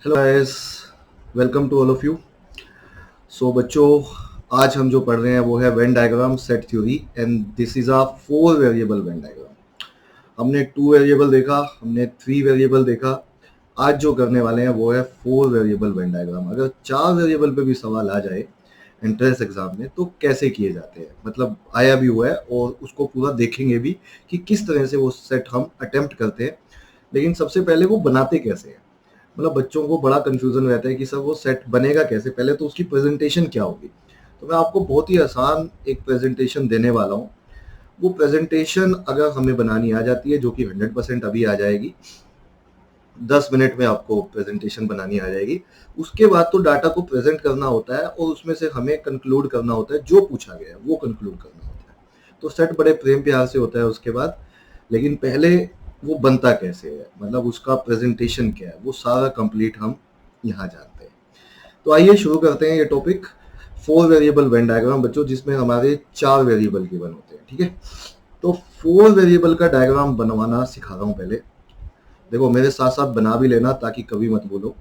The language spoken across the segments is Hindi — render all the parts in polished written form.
Hello guys, welcome to all of you. So बच्चों, आज हम जो पढ़ रहे हैं वो है Venn diagram set theory and this is a 4 variable Venn diagram. हमने 2 वेरिएबल देखा, हमने 3 वेरिएबल देखा। आज जो करने वाले हैं वो है 4 वेरिएबल वेन डायग्राम। अगर 4 वेरिएबल पे भी सवाल आ जाए एंट्रेंस एग्जाम में तो कैसे किए जाते हैं, मतलब आया भी हुआ है और उसको पूरा देखेंगे भी कि किस तरह से वो सेट हम अटेम्प्ट करते हैं। लेकिन सबसे पहले वो बनाते कैसे हैं। मतलब बच्चों को बड़ा कंफ्यूजन रहता है कि सर वो सेट बनेगा कैसे, पहले तो उसकी प्रेजेंटेशन क्या होगी। तो मैं आपको बहुत ही आसान एक प्रेजेंटेशन देने वाला हूँ। वो प्रेजेंटेशन अगर हमें बनानी आ जाती है, जो कि 100% अभी आ जाएगी, 10 मिनट में आपको प्रेजेंटेशन बनानी आ जाएगी। उसके बाद तो डाटा को प्रेजेंट करना होता है और उसमें से हमें कंक्लूड करना होता है, जो पूछा गया है वो कंक्लूड करना होता है। तो सेट बड़े प्रेम प्यार से होता है उसके बाद। लेकिन पहले वो बनता कैसे है, मतलब उसका प्रेजेंटेशन क्या है, वो सारा कंप्लीट हम यहाँ जानते हैं। तो आइए शुरू करते हैं ये टॉपिक, 4 वेरिएबल वेन डायग्राम बच्चों, जिसमें हमारे 4 वेरिएबल गिवन होते हैं। ठीक है, तो 4 वेरिएबल का डायग्राम बनवाना सिखा रहा हूँ पहले। देखो मेरे साथ साथ बना भी लेना ताकि कभी मत बोलो।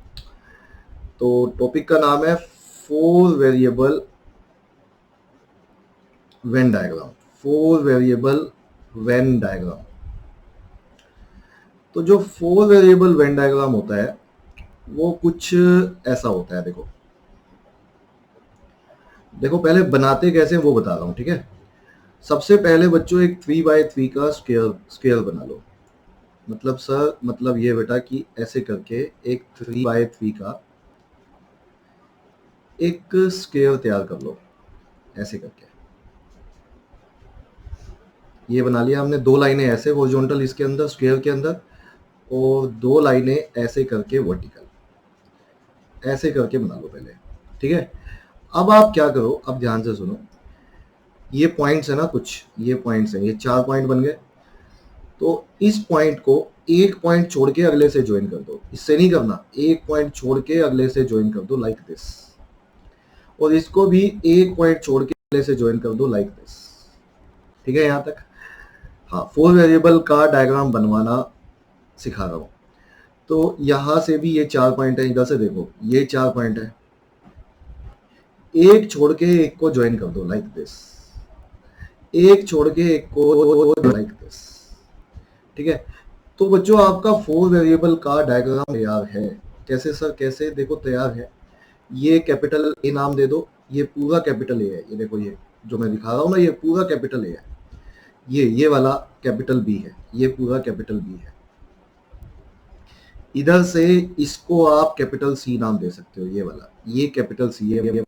तो टॉपिक का नाम है 4 variable Venn diagram. 4 variable Venn diagram. तो जो 4 वेरिएबल वेन डायग्राम होता है वो कुछ ऐसा होता है। देखो देखो पहले बनाते कैसे वो बता रहा हूँ। ठीक है, सबसे पहले बच्चों एक 3x3 का स्क्वायर स्क्वायर बना लो। मतलब सर, मतलब ये बेटा कि ऐसे करके एक 3x3 का एक स्क्वायर तैयार कर लो। ऐसे करके ये बना लिया हमने। 2 लाइनें ऐसे हॉरिजॉन्टल इसके अंदर स्क्वायर के अंदर, और 2 लाइनें ऐसे करके वर्टिकल। ऐसे करके बना लो पहले। ठीक है, अब आप क्या करो, अब ध्यान से सुनो। ये पॉइंट्स है ना, कुछ ये पॉइंट्स हैं, ये 4 पॉइंट बन गए। तो इस पॉइंट को एक पॉइंट छोड़ के अगले से ज्वाइन कर दो। इससे नहीं करना, एक पॉइंट छोड़ के अगले से ज्वाइन कर दो लाइक दिस। और इसको भी एक पॉइंट छोड़ के अगले से ज्वाइन कर दो लाइक दिस। ठीक है यहाँ तक। हाँ, 4 वेरिएबल का डायग्राम बनवाना सिखा रहा हूँ। तो यहां से भी ये 4 पॉइंट है, इधर से देखो ये 4 पॉइंट है। एक छोड़ के एक को ज्वाइन कर दो लाइक दिस। एक छोड़ के एक को लाइक दिस। ठीक है, तो बच्चों आपका 4 वेरिएबल का डायग्राम तैयार है। कैसे सर, कैसे? देखो तैयार है। ये कैपिटल ए नाम दे दो, ये पूरा कैपिटल ए है। ये देखो, ये जो मैं दिखा रहा हूँ ना, ये पूरा कैपिटल ए है। ये वाला कैपिटल बी है, ये पूरा कैपिटल बी है। इधर से इसको आप कैपिटल सी नाम दे सकते हो, ये वाला, ये कैपिटल सी है।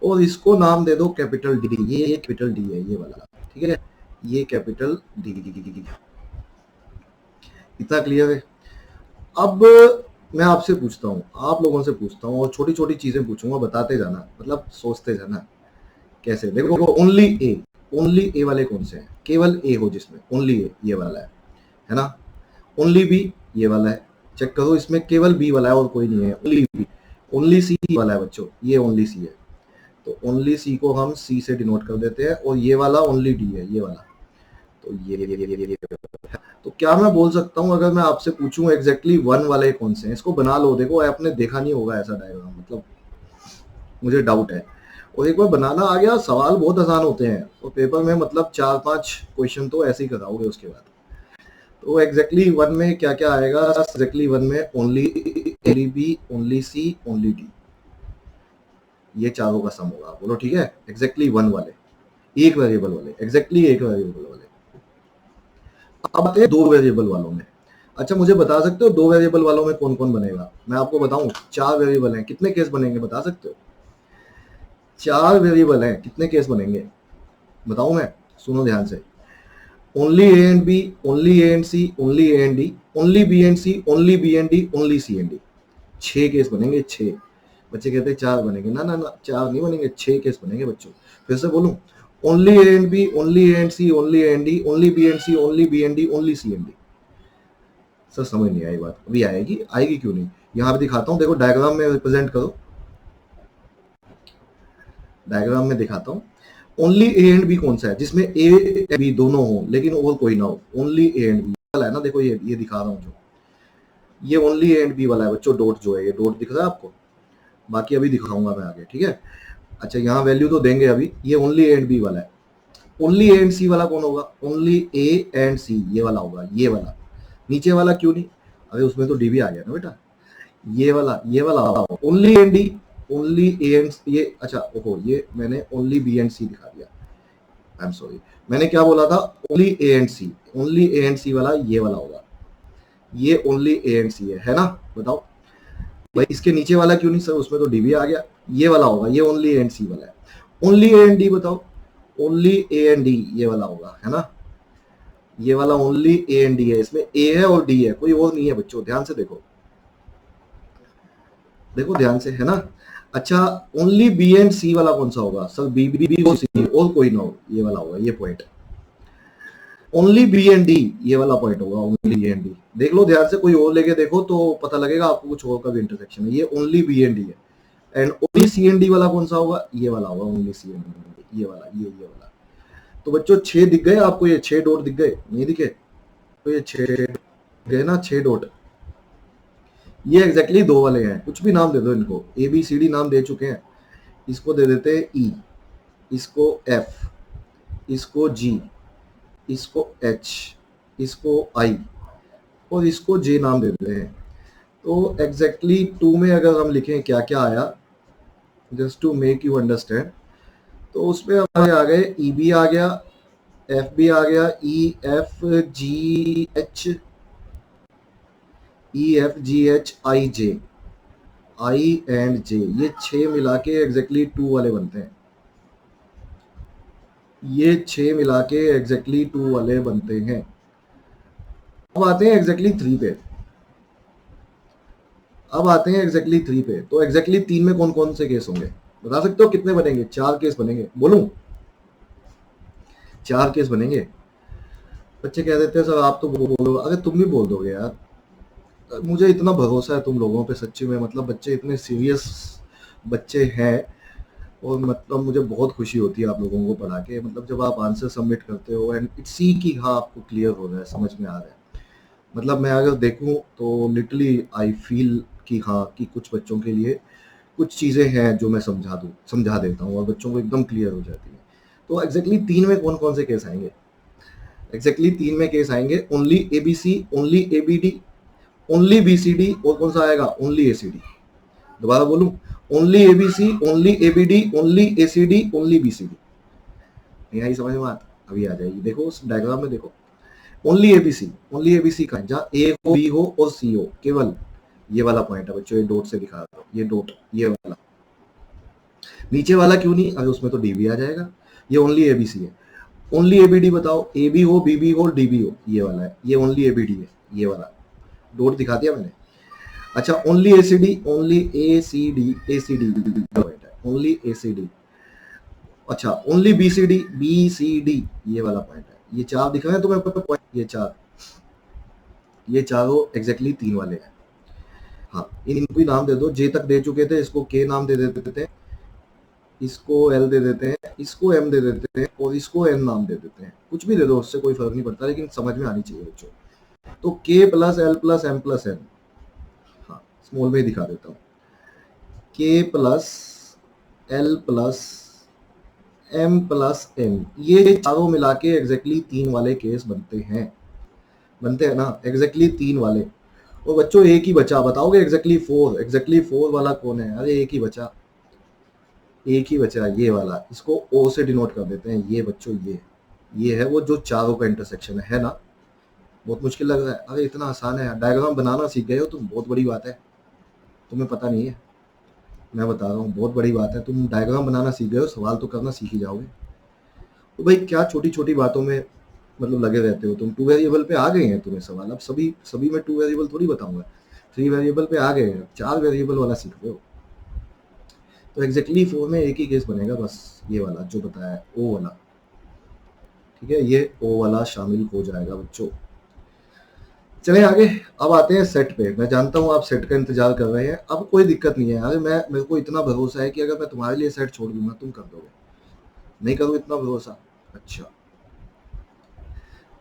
और इसको नाम दे दो कैपिटल डी, ये कैपिटल डी है, ये वाला। ठीक है, ये कैपिटल डी। इतना क्लियर है? अब मैं आपसे पूछता हूँ, आप लोगों से पूछता हूँ, और छोटी छोटी चीजें पूछूंगा, बताते जाना, मतलब सोचते जाना। कैसे? देखो ओनली ए वाले कौन से हैं? केवल ए हो जिसमें, ओनली ए ये वाला है ना? ओनली बी ये वाला है। चेक करो, इसमें केवल बी वाला है और कोई नहीं है। Only B. ओनली सी वाला है बच्चों, ये ओनली सी है। तो ओनली सी को हम सी से डिनोट कर देते हैं, और ये वाला ओनली डी है, ये वाला। तो ये तो क्या मैं बोल सकता हूँ, अगर मैं आपसे पूछूं एग्जैक्टली 1 वाले कौन से हैं, इसको बना लो। देखो आपने देखा नहीं होगा ऐसा डायग्राम, मतलब मुझे डाउट है। और एक बार बनाना आ गया, सवाल बहुत आसान होते हैं, और पेपर में मतलब 4-5 क्वेश्चन तो ऐसे ही कराओगे उसके बाद। तो एग्जैक्टली 1 में क्या क्या आएगा? एग्जैक्टली 1 में ओनली बी, ओनली सी, ओनली डी, ये चारों का सम होगा। बोलो ठीक है, एग्जैक्टली 1 वाले, एक वेरिएबल वाले, एग्जैक्टली एक वेरिएबल वाले। अब आते हैं 2 वेरिएबल वालों में। अच्छा, मुझे बता सकते हो 2 वेरिएबल वालों में कौन कौन बनेगा? मैं आपको बताऊं, 4 वेरिएबल हैं, कितने केस बनेंगे बता सकते हो? 4 वेरिएबल हैं, कितने केस बनेंगे बताऊं मैं? सुनो ध्यान से। Only A and B, only A and C, only A and D, only B and C, only B and D, only C and D. 6 case बनेंगे, 6। बच्चे कहते हैं 4 बनेंगे, ना ना ना, 4 नहीं बनेंगे, 6 केस बनेंगे बच्चों। फिर से बोलूं, only A and B, only A and C, only A and D, only B and C, only B and D, only C and D. Sir समझ नहीं आई बात? अभी आएगी, आएगी क्यों नहीं? यहाँ पे दिखाता हूँ, देखो डायग्राम में रिप्रेजेंट करो। डायग्राम में दिखाता हूँ। ओनली ए एंड बी कौन सा है जिसमें ए बी दोनों हो लेकिन और कोई ना हो? ओनली ए एंड बी वाला है ना, देखो ये दिखा रहा हूँ जो। ये ओनली ए एंड बी वाला है बच्चों, डॉट जो है ये डॉट दिख रहा है आपको, बाकी अभी दिखाऊंगा मैं आगे, ठीक है। अच्छा यहाँ वैल्यू तो देंगे अभी, ये ओनली ए एंड बी वाला है। ओनली ए एंड सी वाला कौन होगा? ओनली ए एंड सी ये वाला होगा, ये वाला। नीचे वाला क्यों नहीं? अरे उसमें तो डी भी आ गया ना बेटा, ये वाला only A and D, only A and ये, अच्छा ओहो ये मैंने ओनली बी एंड सी दिखा दिया, आई एम सॉरी। मैंने क्या बोला था? Only A and C, only A and C वाला ये वाला होगा, ये ओनली ए एंड सी है ना? बताओ भाई इसके नीचे वाला क्यों नहीं सर? उसमें तो डी भी आ गया, ये वाला होगा, ये ओनली ए एंड सी वाला है। ओनली ए एंड डी बताओ, ओनली ए एंड डी ये वाला होगा, है ना? ये वाला ओनली ए एंड डी है, इसमें ए है और डी है, कोई और नहीं है बच्चों, ध्यान से देखो, देखो ध्यान से, है ना? अच्छा ओनली बी एंड सी वाला कौन सा होगा सर? बी बी बी और सी और कोई ना हो, ये वाला होगा, ये point. Only B and D ये वाला पॉइंट होगा, ओनली ए एंड डी। देख लो ध्यान से, कोई और लेके देखो तो पता लगेगा आपको कुछ और का भी इंटरसेक्शन है। ये ओनली बी एंड डी है। And only C and D वाला कौन सा होगा? ये वाला होगा, ओनली सी एंड डी, ये वाला, ये वाला। तो बच्चों 6 दिख गए आपको, ये 6 डॉट दिख गए, नहीं दिखे? तो ये 6 गए ना, 6 डॉट। ये एग्जैक्टली 2 वाले हैं, कुछ भी नाम दे दो इनको, ए बी सी डी नाम दे चुके हैं। इसको दे देते हैं ई, इसको एफ, इसको जी, इसको एच, इसको आई और इसको जे नाम दे देते हैं। तो एग्जैक्टली 2 में अगर हम लिखें क्या क्या आया, just to make you understand, तो उसमें हमारे आ गए ई बी आ गया, एफ बी आ गया, E F G H, E F G H I J, I and J, ये 6 मिला के एग्जैक्टली 2 वाले बनते हैं। ये 6 मिला के एग्जैक्टली 2 वाले बनते हैं। अब आते हैं एग्जैक्टली 3 पे, अब आते हैं एग्जैक्टली 3 पे। तो एग्जैक्टली 3 में कौन कौन से केस होंगे बता सकते हो? कितने बनेंगे? 4 केस बनेंगे, बोलूं? 4 केस बनेंगे। बच्चे कह देते हैं सर आप तो बोलो, अगर तुम भी बोल दोगे यार, मुझे इतना भरोसा है तुम लोगों पे सच्ची में, मतलब बच्चे इतने सीरियस बच्चे हैं और मतलब मुझे बहुत खुशी होती है आप लोगों को पढ़ा के, मतलब जब आप आंसर सबमिट करते हो एंड इट्स सी कि हाँ आपको क्लियर हो रहा है, समझ में आ रहा है। मतलब मैं अगर देखूं तो लिटरली आई फील कि हाँ कि कुछ बच्चों के लिए कुछ चीज़ें हैं जो मैं समझा देता हूँ और बच्चों को एकदम क्लियर हो जाती है। तो एग्जैक्टली 3 में कौन कौन से केस आएंगे? एग्जैक्टली 3 में केस आएंगे only A B C, only A B D, only B C D और कौन सा आएगा? Only A C D. दोबारा बोलूं? Only A B C, only A B D, only A C D, only B C D. नहीं आई समझ में बात? अभी आ जाएगी, देखो उस डायग्राम में देखो। ओनली एबीसी, ओनली एबीसी का जहाँ ए हो, बी हो और सी हो, केवल ये वाला पॉइंट है बच्चों, ये डॉट से दिखा रहा हूं, ये डॉट, ये वाला। नीचे वाला क्यों नहीं? अगर उसमें तो डी भी आ जाएगा। ये ओनली एबीसी है। ओनली एबीडी बताओ, ए बी हो, बी बी हो, डी बी हो, ये वाला है, ये ओनली एबीडी है, ये वाला डॉट दिखा दिया मैंने। अच्छा only A C D, only A C D, A C D point है, ओनली ए सी डी। अच्छा only B C D, B C D ये वाला पॉइंट है। ये 4 दिख रहे हैं तुम्हें पॉइंट, ये 4, ये चारों एग्जैक्टली 3 वाले हैं। हाँ इनको भी नाम दे दो, जे तक दे चुके थे, इसको के नाम दे देते थे, इसको एल दे देते हैं, इसको एम दे देते हैं और इसको एन नाम दे देते हैं। कुछ भी दे दो, उससे कोई फर्क नहीं पड़ता, लेकिन समझ में आनी चाहिए बच्चों। तो K plus L plus M plus N, हाँ स्मॉल में ही दिखा देता हूँ, K plus L plus M plus N, ये चारों मिला के एग्जैक्टली 3 वाले केस बनते हैं ना, एग्जैक्टली 3 वाले। और बच्चों एक ही बचा, बताओगे? एग्जैक्टली 4, एग्जैक्टली 4 वाला कौन है? अरे एक ही बचा, एक ही बचा, ये वाला, इसको ओ से डिनोट कर देते हैं। ये बच्चों ये है वो जो चारों का इंटरसेक्शन है ना। बहुत मुश्किल लग रहा है? अरे इतना आसान है, डायग्राम बनाना सीख गए हो तुम, बहुत बड़ी बात है, तुम्हें पता नहीं है, मैं बता रहा हूँ बहुत बड़ी बात है। तुम डायग्राम बनाना सीख गए हो, सवाल तो करना सीख ही जाओगे। तो भाई क्या छोटी छोटी बातों में मतलब लगे रहते हो तुम? 2 वेरिएबल पे आ गए हैं तुम्हें सवाल, अब सभी में 2 वेरिएबल थोड़ी बताऊंगा, 3 वेरिएबल पे आ गए हैं, 4 वेरिएबल वाला सीख रहे हो। तो एग्जैक्टली 4 में एक ही केस बनेगा बस, ये वाला जो बताया है, ओ वाला, ठीक है, ये ओ वाला शामिल हो जाएगा बच्चों। चले आगे, अब आते हैं सेट पे। मैं जानता हूँ आप सेट का इंतजार कर रहे हैं, अब कोई दिक्कत नहीं है। अरे मेरे को इतना भरोसा है कि अगर मैं तुम्हारे लिए सेट छोड़ दूंगा तुम कर दोगे, नहीं करो इतना भरोसा? अच्छा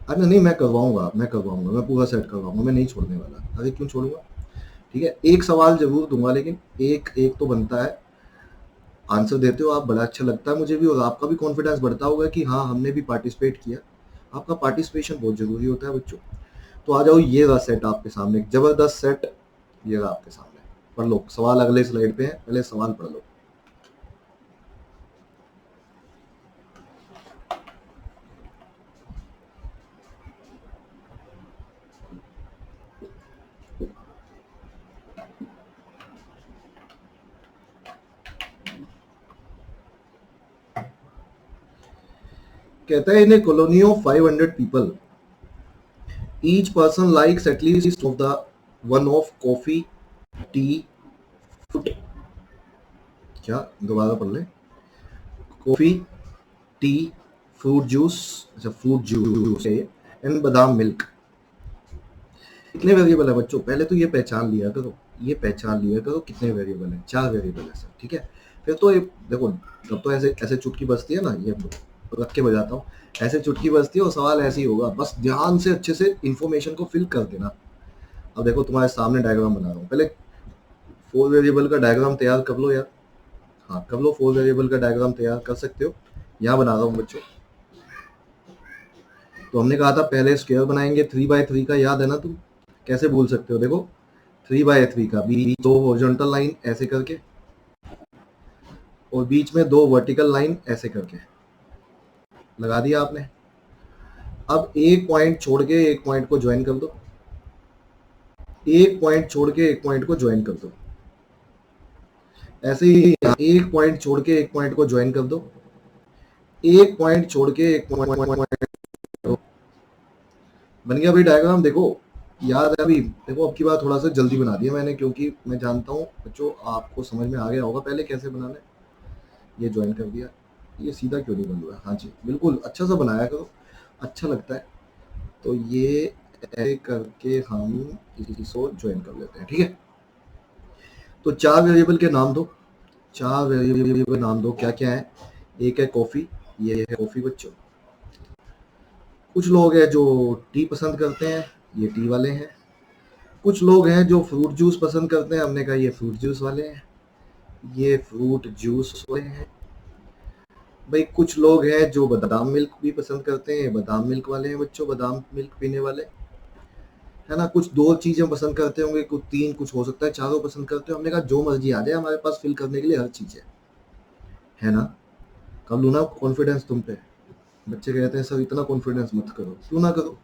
अरे नहीं, मैं करवाऊंगा, मैं पूरा सेट करवाऊंगा, मैं नहीं छोड़ने वाला। अरे क्यों छोड़ूंगा? ठीक है, एक सवाल जरूर दूंगा, लेकिन एक एक तो बनता है। आंसर देते हो आप, बड़ा अच्छा लगता है मुझे भी, और आपका भी कॉन्फिडेंस बढ़ता होगा कि हाँ हमने भी पार्टिसिपेट किया। आपका पार्टिसिपेशन बहुत जरूरी होता है बच्चों। तो आ जाओ, ये रहा सेट आपके सामने, जबरदस्त सेट। ये रहा आपके सामने, पढ़ लो सवाल, अगले स्लाइड पे है, पहले सवाल पढ़ लो। कहता है, in a colony of 500 people, each person likes at least of the one of coffee, tea, fruit, क्या दोबारा पढ़ ले, कॉफी, टी, फ्रूट जूस, अच्छा fruit juice and badam milk. कितने वेरिएबल है बच्चों? पहले तो ये पहचान लिया करो, ये पहचान लिया करो कितने वेरिएबल है। 4 वेरिएबल है सर, ठीक है। फिर तो ये देखो, तब तो ऐसे ऐसे चुटकी बजती है ना, ये रख के बजाता हूँ, ऐसे चुटकी बजती है और सवाल ऐसे ही होगा, बस ध्यान से अच्छे से इन्फॉर्मेशन को फिल कर देना। अब देखो तुम्हारे सामने डायग्राम बना रहा हूँ, पहले 4 वेरिएबल का डायग्राम तैयार कर लो यार। हाँ कर लो, 4 वेरिएबल का डायग्राम तैयार कर सकते हो। यहाँ बना रहा हूँ बच्चों। तो हमने कहा था पहले स्क्वायर बनाएंगे 3x3 का, याद है ना तुम? कैसे भूल सकते हो? देखो 3x3 का बीच 2 हॉरिजॉन्टल लाइन ऐसे करके, और बीच में 2 वर्टिकल लाइन ऐसे करके लगा दिया आपने। अब एक पॉइंट छोड़ के एक पॉइंट को ज्वाइन कर दो, एक पॉइंट छोड़ के एक पॉइंट को ज्वाइन कर दो। ऐसे ही एक पॉइंट छोड़ के एक पॉइंट को ज्वाइन कर दो, एक पॉइंट छोड़ के एक पॉइंट। बन गया भाई डायग्राम? देखो याद है अभी? देखो अब की बार थोड़ा सा जल्दी बना दिया मैंने, क्योंकि मैं जानता हूँ बच्चों आपको समझ में आ गया होगा पहले कैसे बनाना है। ये ज्वाइन कर दिया, ये सीधा क्यों नहीं बन रहा? हाँ जी बिल्कुल, अच्छा सा बनाया करो, अच्छा लगता है। तो ये ऐसे करके हम इसको ज्वाइन कर लेते हैं, ठीक है। तो 4 वेरिएबल के नाम दो, 4 वेरिएबल नाम दो, क्या क्या है? एक है कॉफी, ये है कॉफी बच्चों। कुछ लोग हैं जो टी पसंद करते हैं, ये टी वाले हैं। कुछ लोग हैं जो फ्रूट जूस पसंद करते हैं, हमने कहा ये फ्रूट जूस वाले हैं, ये फ्रूट जूस वाले हैं। भाई कुछ लोग हैं जो बादाम मिल्क भी पसंद करते हैं, बादाम मिल्क वाले हैं बच्चों, बादाम मिल्क पीने वाले, है ना। कुछ 2 चीजें पसंद करते होंगे, कुछ 3, कुछ हो सकता है 4 पसंद करते हो। हमने कहा जो मर्जी आ जाए, हमारे पास फिल करने के लिए हर चीज है ना। कब लूँ ना कॉन्फिडेंस तुम पे? बच्चे कहते हैं सर इतना कॉन्फिडेंस मत करो। क्यों ना करो,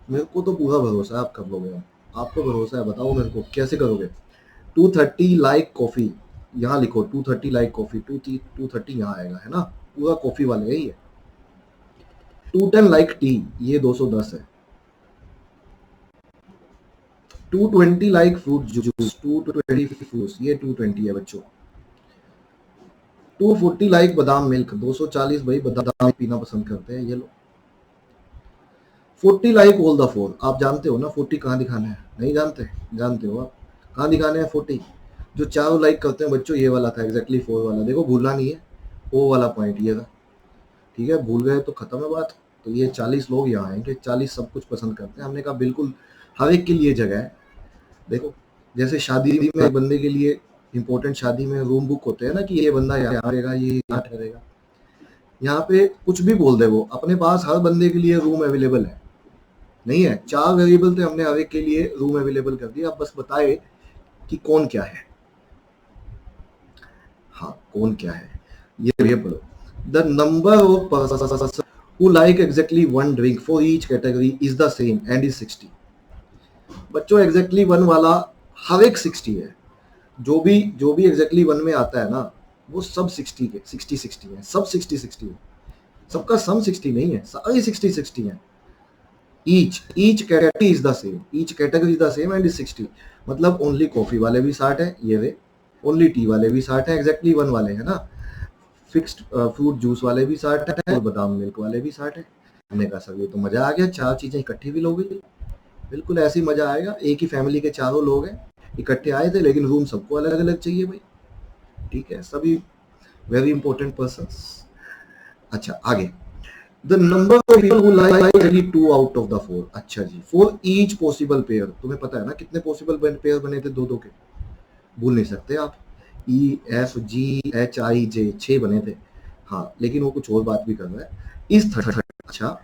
मेरे को तो पूरा भरोसा है आप कर लोगे। आपको भरोसा है, बताओ मेरे को कैसे करोगे? 230 लाइक कॉफी, यहाँ लिखो 230 लाइक कॉफी, 230 यहाँ आएगा, है ना। पूरा कॉफी वाले है ये। 210 लाइक टी, ये 210 है। 220 लाइक फ्रूट जूस, 220 फ्रूट्स, ये 220 है बच्चों। 240 लाइक बादाम मिल्क, 240 भाई बादाम पीना पसंद करते हैं ये लोग। 40 लाइक ऑल द फोर, आप जानते हो ना 40 कहाँ दिखाना है? नहीं जानते? जानते हो आप कहाँ दिखाने हैं 40? जो चारों लाइक करते हैं बच्चों, ये वाला था एग्जैक्टली 4 वाला, देखो भूलना नहीं है, वो वाला पॉइंट ये था, ठीक है। भूल गए तो खत्म है बात। तो ये 40 लोग यहाँ आएंगे, 40 सब कुछ पसंद करते हैं। हमने कहा बिल्कुल हर एक के लिए जगह है। देखो जैसे शादी में एक बंदे के लिए इंपॉर्टेंट, शादी में रूम बुक होते हैं ना, कि ये बंदा यहाँ रहेगा, ये यहाँ ठहरेगा। यहाँ पे कुछ भी बोल दे वो, अपने पास हर बंदे के लिए रूम अवेलेबल है। नहीं है? 4 वेरिएबल थे, हमने हर एक के लिए रूम अवेलेबल कर दिया। अब बस बताए कि कौन क्या है। हाँ कौन क्या है, ये पढ़ो। The number of person who like exactly one drink for each category is the same and is 60। बच्चों exactly one वाला हर एक 60 है। जो भी exactly one में आता है ना, वो सब 60 के 60 है, सब 60 है। सबका सम 60 नहीं है, सारे 60 है। each category is the same, each category is the same and is 60। मतलब ओनली कॉफी वाले भी 60 है, ये वे ओनली टी वाले भी 60 है, एग्जैक्टली वन वाले है ना। फिक्स्ड फ्रूट जूस वाले भी 60 है, और बादाम मिल्क वाले भी 60 है। हमने कहा सर ये तो मजा आ गया, 4 चीजें इकट्ठी भी लोगे, बिल्कुल ऐसे ही मजा आएगा। एक ही फैमिली के चारों लोग हैं, इकट्ठे आए थे, लेकिन रूम सबको अलग अलग चाहिए भाई, ठीक है। सभी वेरी इंपॉर्टेंट पर्सन। अच्छा आगे, the number of people who like only 2 out of the 4। अच्छा जी, फॉर ईच पॉसिबल पेयर, तुम्हें पता है ना कितने पॉसिबल पेयर बने थे, दो दो के, भूल नहीं सकते आप। ई एफ जी एच आई जे 6 बने थे। हाँ, लेकिन वो कुछ और बात भी कर रहा है इस थर्ड। अच्छा,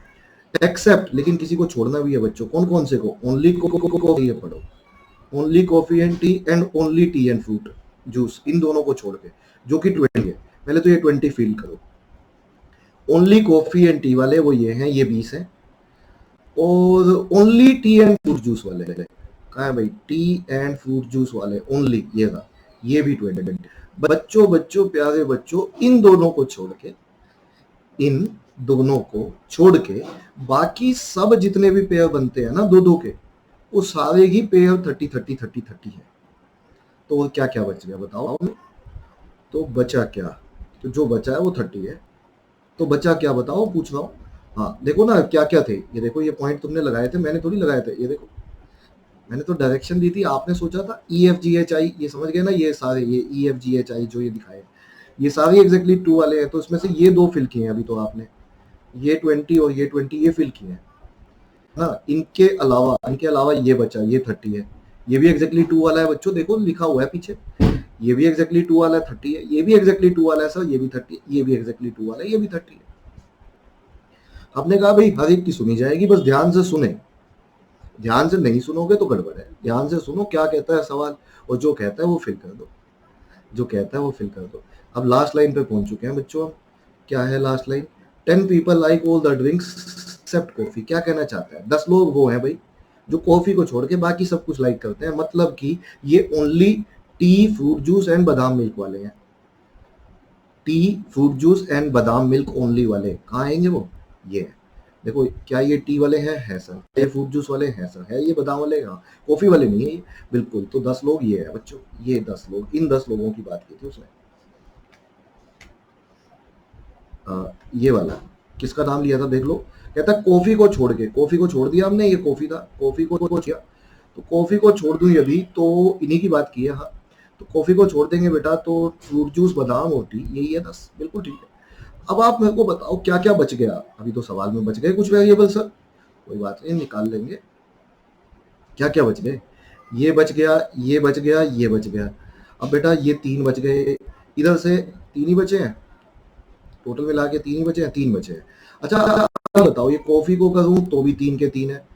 एक्सेप्ट, लेकिन किसी को छोड़ना भी है बच्चों, कौन कौन से को? ओनली को ये पढ़ो, only coffee and tea and only tea and fruit juice, इन दोनों को छोड़ के, जो कि 20 है। पहले तो ये 20 फील करो। ओनली कॉफी एंड टी वाले वो ये हैं, ये 20 हैं। और only tea and fruit juice वाले कहाँ है भाई? टी एंड फ्रूट जूस वाले ओनली, ये रहा, ये भी 20। बच्चों बच्चों प्यारे बच्चों, इन दोनों को छोड़ के, इन दोनों को छोड़ के बाकी सब जितने भी पेयर बनते हैं ना दो दो के, वो सारे ही पेयर 30 30 30 30 है। तो वो क्या क्या बच गया बताओ? तो बचा क्या? तो जो बचा है वो 30 है। तो बचा क्या बताओ, पूछ रहा हूँ। हाँ देखो ना क्या क्या थे, ये देखो, ये पॉइंट तुमने लगाए थे, मैंने थोड़ी लगाए थे। ये देखो, मैंने तो डायरेक्शन दी थी, आपने सोचा था ई एफ जी एच आई, ये समझ गए ना? ये सारे, ये ई एफ जी एच आई जो ये दिखाए, ये सारे एग्जैक्टली 2 वाले हैं। तो इसमें से ये 2 फिल किए हैं अभी तो आपने, ये 20 और ये 20 ये फिल किए हैं ना। इनके अलावा ये बचा, ये 30 है, ये भी एग्जैक्टली 2 वाला है बच्चों, देखो लिखा हुआ है पीछे। ये भी एग्जैक्टली 2 वाला है, 30 है। ये भी एग्जैक्टली 2 वाला है सर, ये भी 30 है। ये भी एग्जैक्टली 2 वाला है, ये भी 30 है। आपने कहा भाई हर एक की सुनी जाएगी, बस ध्यान से सुने। ध्यान से नहीं सुनोगे तो गड़बड़ है। ध्यान से सुनो क्या कहता है सवाल, और जो कहता है वो फिल कर दो, जो कहता है वो फिल कर दो। अब लास्ट लाइन पे पहुंच चुके हैं बच्चों हम। क्या है last line? 10 people like all the drinks except coffee. क्या कहना चाहता है? 10 लोग वो हैं भाई जो कॉफी को छोड़ के बाकी सब कुछ लाइक करते हैं, मतलब कि ये only T, fruit juice and badam milk वाले हैं। T, fruit juice and badam milk only वाले कहाँ आएंगे वो? ये है। देखो, क्या ये टी वाले हैं? है सर। ये फ्रूट जूस वाले हैं सर। है ये बादाम वाले? हाँ। कॉफी वाले नहीं है ये, बिल्कुल। तो 10 लोग ये है बच्चों, ये 10 लोग, इन 10 लोगों की बात की थी उसने। ये वाला किसका नाम लिया था देख लो। कहता है कॉफी को छोड़ के, कॉफी को छोड़ दिया हमने, ये कॉफी था, कॉफी को किया, तो कॉफी को छोड़ दूं यदि, तो इन्हीं की बात की है। हाँ, तो कॉफी को छोड़ देंगे बेटा, तो फ्रूट जूस, बादाम और टी, यही है 10, बिल्कुल ठीक है। अब आप मेरे को बताओ क्या क्या बच गया? अभी तो सवाल में बच गए कुछ वेरिएबल सर, कोई बात नहीं, निकाल लेंगे। क्या क्या बच गए? ये बच गया, ये बच गया, ये बच गया। अब बेटा ये 3 बच गए, इधर से 3 ही बचे हैं, टोटल मिला के 3 ही बचे हैं, 3 बचे हैं। अच्छा बताओ, ये कॉफी को करूं तो भी 3 के 3 है,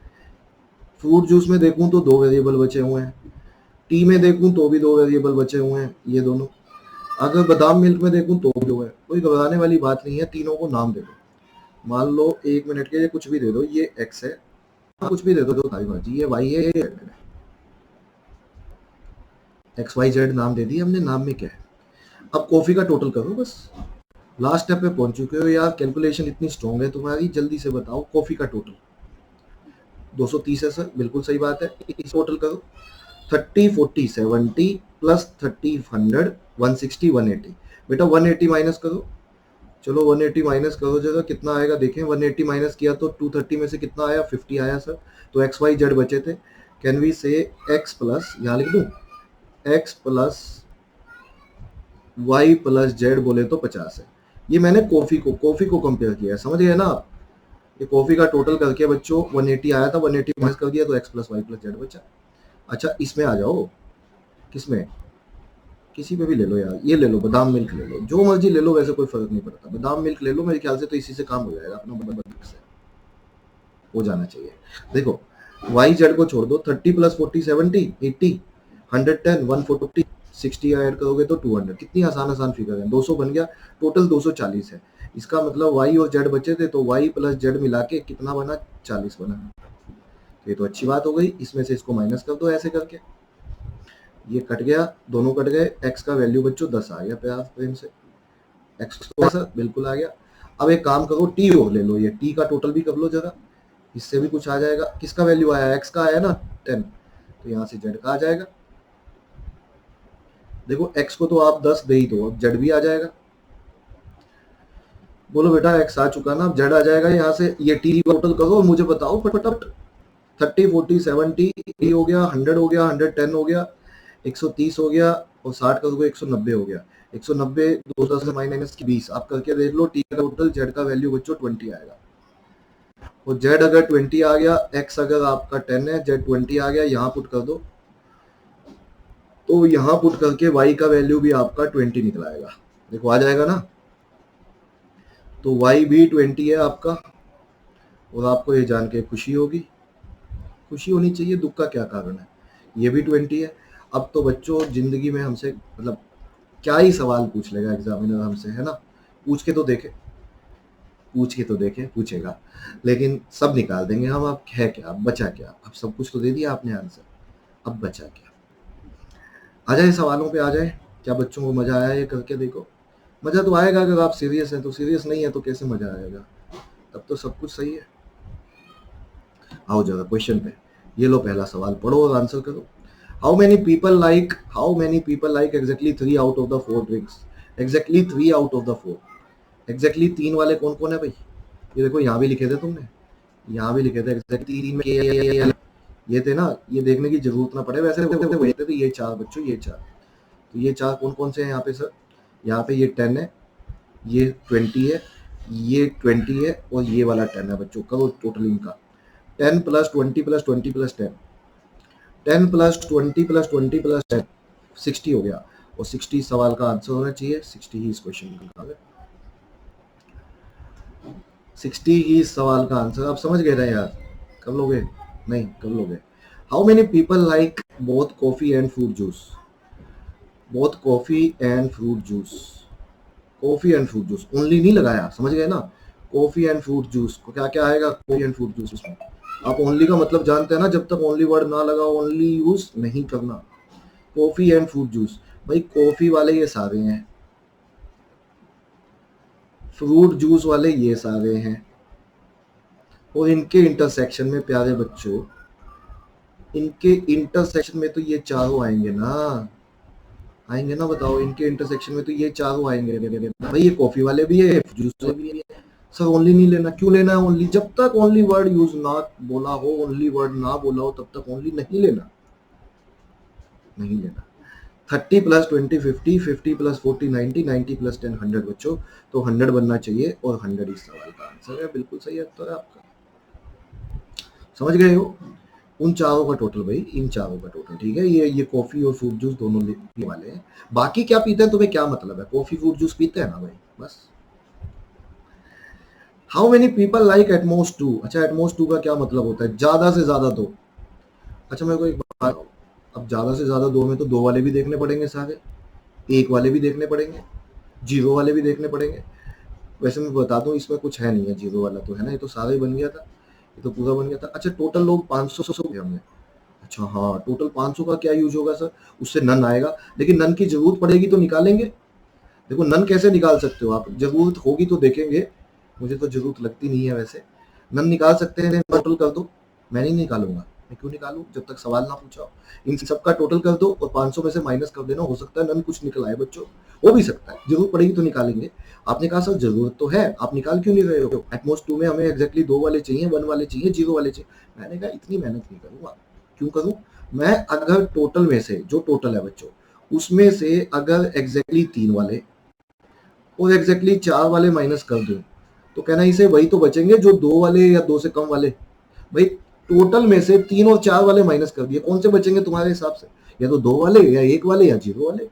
फ्रूट जूस में देखूं तो 2 वेरिएबल बचे हुए हैं, टी में देखूं तो भी 2 वेरिएबल बचे हुए हैं, ये दोनों। अगर बादाम मिल्क में देखूं तो भी 2 है। कोई घबराने वाली बात नहीं है, तीनों को नाम दे दो। मान लो 1 मिनट के लिए कुछ भी दे दो, ये एक्स है, कुछ भी दे दो, तारी मर्जी, ये वाई है, ये एक्स वाई जेड नाम दे दिया हमने, नाम में क्या है। अब कॉफी का टोटल करो बस। लास्ट स्टेप पे पहुंच चुके हो यार, कैलकुलेशन इतनी स्ट्रांग है तुम्हारी, जल्दी से बताओ कॉफी का टोटल। 230 है सर, बिल्कुल सही बात है। इस टोटल करो, 30 40 70 प्लस 30 100 160 180। बेटा 180 माइनस करो, चलो 180 माइनस करो जरा, कितना आएगा देखें। 180 माइनस किया तो 230 में से कितना आया? 50 आया सर। तो एक्स वाई जेड बचे थे, can we say X plus, यहाँ लिख दूं, X plus Y plus Z बोले तो 50 है। ये मैंने कॉफी को कंपेयर किया है, समझ गए ना आप? ये कॉफी का टोटल करके बच्चों 180 आया था, 180 माइनस कर दिया तो X plus Y plus Z बचा। अच्छा इसमें आ जाओ, किसमें? किसी पे भी ले लो यार, ये ले लो, बादाम मिल्क ले लो, जो मर्जी ले लो, वैसे कोई फर्क नहीं पड़ता। बादाम मिल्क ले लो, मेरे ख्याल से तो इसी से काम हो जाएगा अपना, बदल से हो जाना चाहिए। देखो वाई जेड को छोड़ दो, 30 प्लस 40 70 80 110 140 60 ऐड करोगे तो 200। कितनी आसान आसान फिगर है, 200 बन गया, टोटल 240 है। इसका मतलब वाई और जेड बचे थे, तो वाई प्लस जेड मिला के कितना बना? 40 बना। ये तो अच्छी बात हो गई। इसमें से इसको माइनस कर दो ऐसे करके, ये कट गया, दोनों कट गए। एक्स का वैल्यू बच्चों 10 आ गया, प्यार प्रेम से एक्स तो सर बिल्कुल आ गया। अब एक काम करो, टी और ले लो, ये टी का टोटल भी कर लो जरा, इससे भी कुछ आ जाएगा। किसका वैल्यू आया? एक्स का आया ना 10, तो यहाँ से जेड का आ जाएगा। देखो एक्स को तो आप 10 दे ही दो, अब जेड भी आ जाएगा। बोलो बेटा एक्स आ चुका ना, अब जेड आ जाएगा यहाँ से। ये टी टोटल करो और मुझे बताओ फटाफट। 30 40 70 हो गया, 100 हो गया, 110 हो गया, 130 हो गया, और 60 करोगे 190 हो गया। 190 2 10 माइनस की 20, आप करके देख लो। टी का टोटल, जेड का वैल्यू बच्चों 20 आएगा। और z अगर 20 आ गया, x अगर आपका 10 है, z 20 आ गया, यहाँ पुट कर दो, तो यहाँ पुट करके y का वैल्यू भी आपका 20 निकल आएगा। देखो आ जाएगा ना, तो y भी 20 है आपका। और आपको ये जान के खुशी होगी, खुशी होनी चाहिए, दुख का क्या कारण है, ये भी 20 है। अब तो बच्चों जिंदगी में हमसे मतलब क्या ही सवाल पूछ लेगा एग्जामिनर हमसे, है ना, पूछ के तो देखे, पूछ के तो देखे, पूछेगा, लेकिन सब निकाल देंगे हम। अब है क्या, अब बचा क्या, अब सब कुछ तो दे दिया आपने आंसर, अब बचा क्या। आ जाए सवालों पे, आ जाए। क्या बच्चों को मजा आया ये करके? देखो मजा तो आएगा, अगर आप सीरियस हैं तो, सीरियस नहीं है तो कैसे मजा आएगा, तब तो सब कुछ सही है। आओ जरा क्वेश्चन पे, ये लो पहला सवाल पढ़ो और आंसर करो। How many people like exactly 3 out of the 4 drinks? Exactly 3 out of the 4, exactly 3 वाले कौन कौन है भाई? ये देखो यहाँ भी लिखे थे तुमने, यहाँ भी लिखे थे एग्जैक्टली 3 में ये थे ना, ये देखने की जरूरत ना पड़े, वैसे वही थे ये 4 बच्चों, ये 4। तो ये 4 कौन कौन से हैं यहाँ पे सर? यहाँ पे ये 10 है, ये 20 है, ये 20 है, और ये वाला 10 है बच्चों। करो टोटल इनका, 10 plus 20 plus 20 plus 10, 10 plus 20 plus 20 plus 10, 60 हो गया। और 60 सवाल का आंसर होना चाहिए, 60 ही इस क्वेश्चन का, 60 ही इस सवाल का आंसर। आप समझ गए ना यार? कब लोगे? नहीं, कब लोगे? How many people like both coffee and fruit juice? Both coffee and fruit juice, coffee and fruit juice only नहीं लगाया, समझ गए ना? कॉफी एंड फ्रूट जूस को क्या क्या आएगा? कॉफी एंड फ्रूट जूस में आप ओनली का मतलब जानते हैं ना, जब तक ओनली वर्ड ना लगा ओनली यूज नहीं करना। कॉफी एंड फ्रूट जूस, भाई कॉफी वाले ये सारे हैं, फ्रूट जूस वाले ये सारे हैं, और इनके इंटरसेक्शन में प्यारे बच्चों, इनके इंटरसेक्शन में तो ये चारों आएंगे ना, आएंगे ना, बताओ, इनके इंटरसेक्शन में तो ये चारों आएंगे। भाई ये कॉफी वाले भी है, जूस वाले भी है। सर ओनली नहीं लेना, क्यों लेना है ओनली? जब तक ओनली वर्ड यूज ना बोला हो, ओनली वर्ड ना बोला हो, तब तक ओनली नहीं लेना, नहीं लेना। 30 प्लस 20 50, 50 प्लस 40 90, 90 प्लस 10 100 बच्चों, तो 100 बनना चाहिए, और 100 इस सवाल का आंसर है। बिल्कुल सही उत्तर है आपका, समझ गए हो? उन चारों का टोटल भाई, इन चारों का टोटल, ठीक है। ये कॉफी और फ्रूट जूस दोनों लेने वाले हैं, बाकी क्या पीते हैं तुम्हें क्या मतलब है? कॉफी फ्रूट जूस पीते हैं ना भाई, बस। How many people like at most 2? अच्छा एटमोस्ट 2 का क्या मतलब होता है? ज्यादा से ज्यादा 2। अच्छा मेरे को एक बात बताओ, अब ज्यादा से ज्यादा 2 में तो 2 वाले भी देखने पड़ेंगे सारे, 1 वाले भी देखने पड़ेंगे, 0 वाले भी देखने पड़ेंगे। वैसे मैं बता दूं इसमें कुछ है नहीं है, 0 वाला तो है ना, ये तो सारा ही बन गया था, ये तो पूरा बन गया था। अच्छा टोटल लोग 500 हमने, अच्छा हाँ, टोटल 500 का क्या यूज होगा सर? उससे नन आएगा, लेकिन नन की जरूरत पड़ेगी तो निकालेंगे। देखो नन कैसे निकाल सकते हो आप? जरूरत होगी तो देखेंगे, मुझे तो जरूरत लगती नहीं है वैसे। नन निकाल सकते हैं, टोटल कर दो। मैं नहीं निकालूंगा, मैं क्यों निकालूं जब तक सवाल ना पूछा हो। इन सबका टोटल कर दो और 500 में से माइनस कर देना, हो सकता है नन कुछ निकल आए बच्चों, हो भी सकता है, जरूरत पड़ेगी तो निकालेंगे। आपने कहा सर जरूरत तो है, आप निकाल क्यों नहीं रहे हो? एटमोस्ट 2 में हमें एग्जैक्टली 2 वाले चाहिए, 1 वाले चाहिए, 0 वाले चाहिए। मैंने कहा इतनी मेहनत नहीं करूंगा, क्यों करूं मैं? अगर टोटल में से, जो टोटल है बच्चों, उसमें से अगर एग्जैक्टली 3 वाले और एग्जैक्टली 4 वाले माइनस कर दूं, तो कहना इसे वही तो बचेंगे जो 2 वाले या 2 से कम वाले। भाई टोटल में से 3 और 4 वाले माइनस कर दिए, कौन से बचेंगे तुम्हारे हिसाब से? या तो 2 वाले, या 1 वाले, या 0 वाले।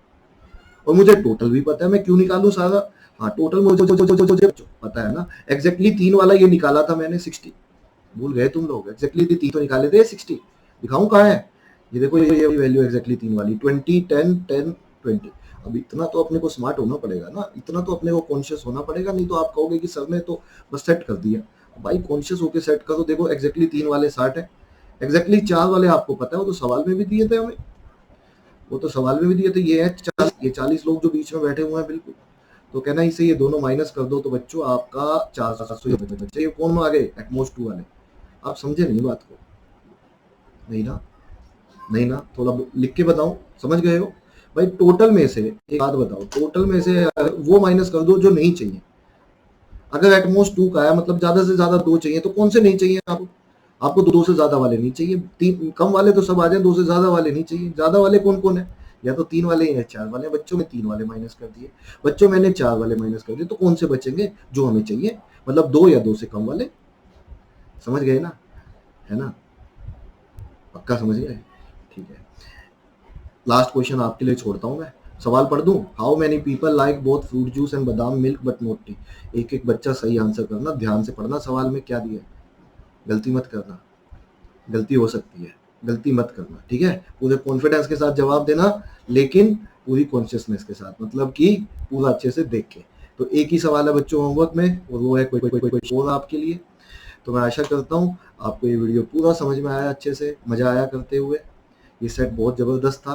और मुझे टोटल भी पता है, मैं क्यों निकालू सारा? हाँ टोटल मुझे पता है ना, एग्जैक्टली 3 वाला ये निकाला था मैंने 60। भूल गए तुम लोग? एग्जैक्टली 3 तो निकाले थे, 60 दिखाऊं कहाँ है? ये देखो ये वैल्यू एग्जैक्टली 3 वाली, 20 10 10 20। अब इतना तो अपने को स्मार्ट होना पड़ेगा ना, इतना तो अपने को कॉन्शियस होना पड़ेगा, नहीं तो आप कहोगे कि सर ने तो बस सेट कर दिया। भाई कॉन्शियस होकर सेट करो। देखो एग्जैक्टली 3 वाले 60 है, एग्जैक्टली 4 वाले आपको पता है, वो तो सवाल में भी दिए थे हमें, वो तो सवाल में भी दिए थे। ये है 40, ये 40 लोग जो बीच में बैठे हुए हैं, बिल्कुल। तो कहना इसे ये दोनों माइनस कर दो तो बच्चों आपका 400। ये कौन आ गए? एटमोस्ट 2 वाले। आप समझे नहीं बात को? नहीं ना, नहीं ना, थोड़ा लिख के बताऊं, समझ गए हो? भाई टोटल में से एक बात बताओ, टोटल में से वो माइनस कर दो जो नहीं चाहिए। अगर एटमोस्ट 2 का है मतलब ज्यादा से ज्यादा 2 चाहिए, तो कौन से नहीं चाहिए आपको? आपको 2 से ज्यादा वाले नहीं चाहिए, 3 कम वाले तो सब आ जाए, 2 से ज्यादा वाले नहीं चाहिए। ज्यादा वाले कौन कौन है? या तो 3 वाले या 4 वाले। बच्चों में 3 वाले माइनस कर दिए, बच्चों मैंने 4 वाले माइनस कर दिए, तो कौन से बचेंगे जो हमें चाहिए? मतलब 2 या 2 से कम वाले। समझ गए ना, है ना, पक्का समझ गए, ठीक है। लास्ट क्वेश्चन आपके लिए छोड़ता हूँ मैं, सवाल पढ़ दूं। How many people like both fruit juice and badam milk but not T. एक एक बच्चा सही आंसर करना, ध्यान से पढ़ना सवाल में क्या दिया है, गलती मत करना, गलती हो सकती है, गलती मत करना, ठीक है। पूरे कॉन्फिडेंस के साथ जवाब देना, लेकिन पूरी कॉन्शियसनेस के साथ, मतलब कि पूरा अच्छे से देख के। तो एक ही सवाल है बच्चों होमवर्क में, और वो है कोई और आपके लिए। तो मैं आशा करता हूँ आपको ये वीडियो पूरा समझ में आया, अच्छे से मजा आया करते हुए। ये सेट बहुत ज़बरदस्त था।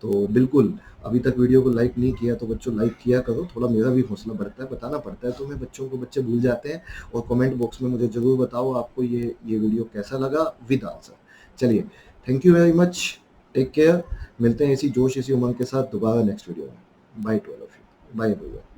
तो बिल्कुल, अभी तक वीडियो को लाइक नहीं किया तो बच्चों लाइक किया करो, थोड़ा मेरा भी हौसला बढ़ता है, बताना पड़ता है तुम्हें बच्चों को, बच्चे भूल जाते हैं। और कमेंट बॉक्स में मुझे ज़रूर बताओ आपको ये वीडियो कैसा लगा विद आंसर। चलिए, thank you very much, take care, मिलते हैं इसी जोश इसी उमंग के साथ दोबारा नेक्स्ट वीडियो में। Bye to all of you, bye everyone.